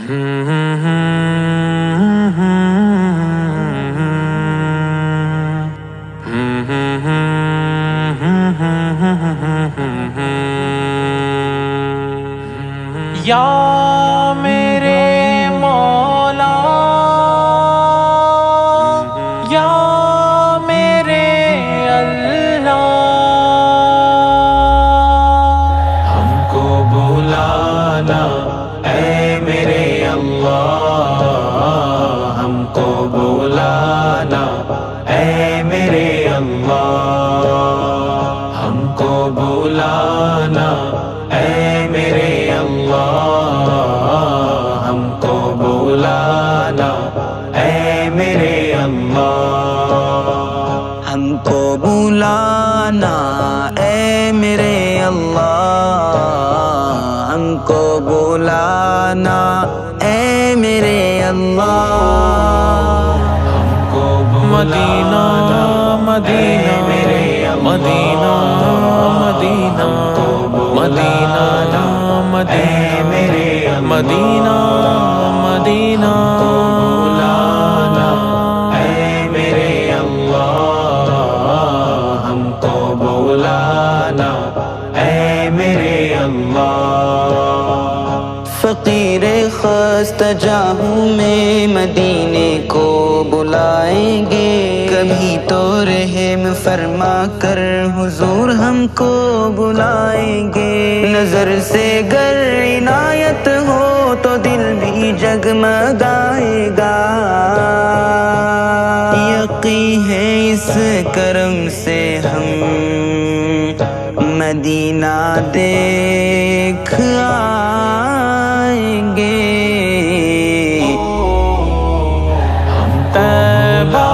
یا میرے مولا، یا میرے اللہ، ہم کو بلانا اے میرے اللہ، ہم کو بلانا اے میرے اللہ، ہم کو بلانا اے میرے اللہ، ہم کو بلانا اے میرے اللہ، ہم کو بلانا اے میرے اللہ، ہم کو بلانا اے میرے اللہ، ہم کو مدینہ مدینہ مدینہ مدینہ مدینہ مدینہ مدینہ مدینہ بلانا اے میرے اللہ، ہم کو بلانا اے میرے اللہ، فقیر خستہ جاہوں میں مدینے کو بلائیں گے، کبھی تو رحم فرما کر حضور ہم کو بلائیں گے، نظر سے گر عنایت ہو تو دل بھی جگمگائے گا، یقین ہے اس کرم سے ہم مدینہ دیکھ آئیں گے، ہم طیبہ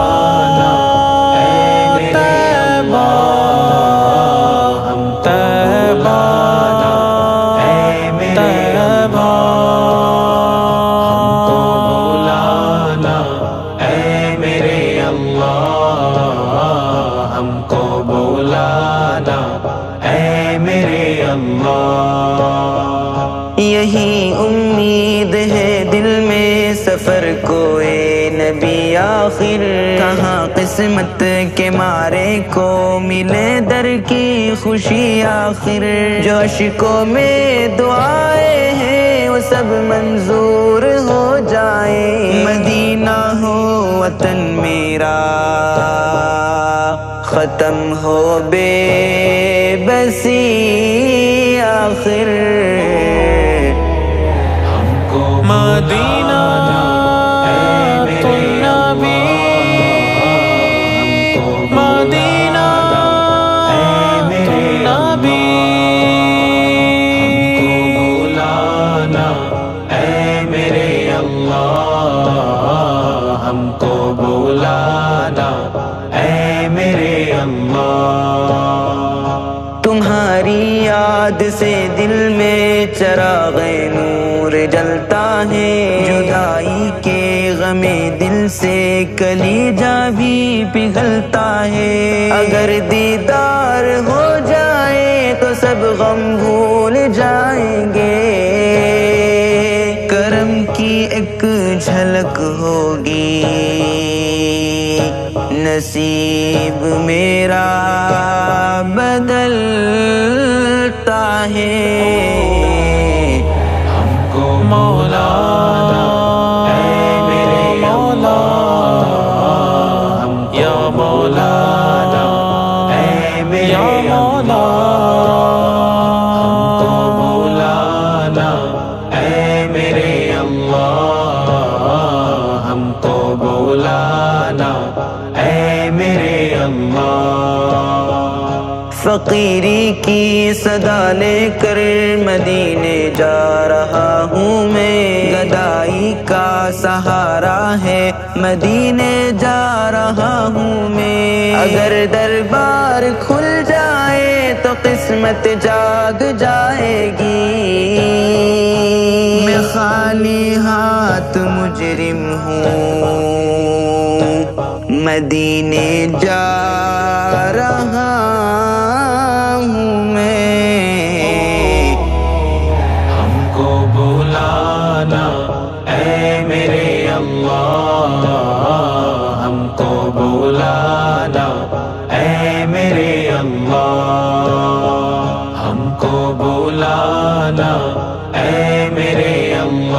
طیبہ ہم طیبہ طیبہ، ہم کو بلانا اے میرے اللہ، ہم کو بلانا اے میرے اللہ، یہی امید ہے دل میں سفر کو اے نبی آخر، کہاں قسمت کے مارے کو ملے در کی خوشی آخر، جو عشقوں میں دعائیں ہیں وہ سب منظور ہو جائے، مدینہ ہو وطن میرا، ختم ہو بے بسی آخر، ہم کو مدینہ تو نبی، مدینہ تو نبی، ہم کو بلانا اے میرے اللہ، ہم کو بلانا اے میرے اللہ، تمہاری یاد سے دل میں چراغ نور جلتا ہے، جدائی کے غم دل سے کلیجہ بھی پگھلتا ہے، اگر دیدار ہو جائے تو سب غم بھول جائیں گے، کرم کی ایک جھلک ہوگی، نصیب میرا بدلتا ہے، ہم کو مولانا اے میرے مولا، یا مولانا اے میرے مولا، ہم کو بلانا اے میرے اللہ، ہم کو بلانا اے میرے اللہ، فقیری کی صدا لے کر مدینے جا رہا ہوں میں، گدائی کا سہارا ہے مدینے جا رہا ہوں میں، اگر دربار کھل جائے تو قسمت جاگ جائے گی، میں خالی ہاتھ مجرم ہوں مدینے جا رہا ہوں میں، ہم کو بلانا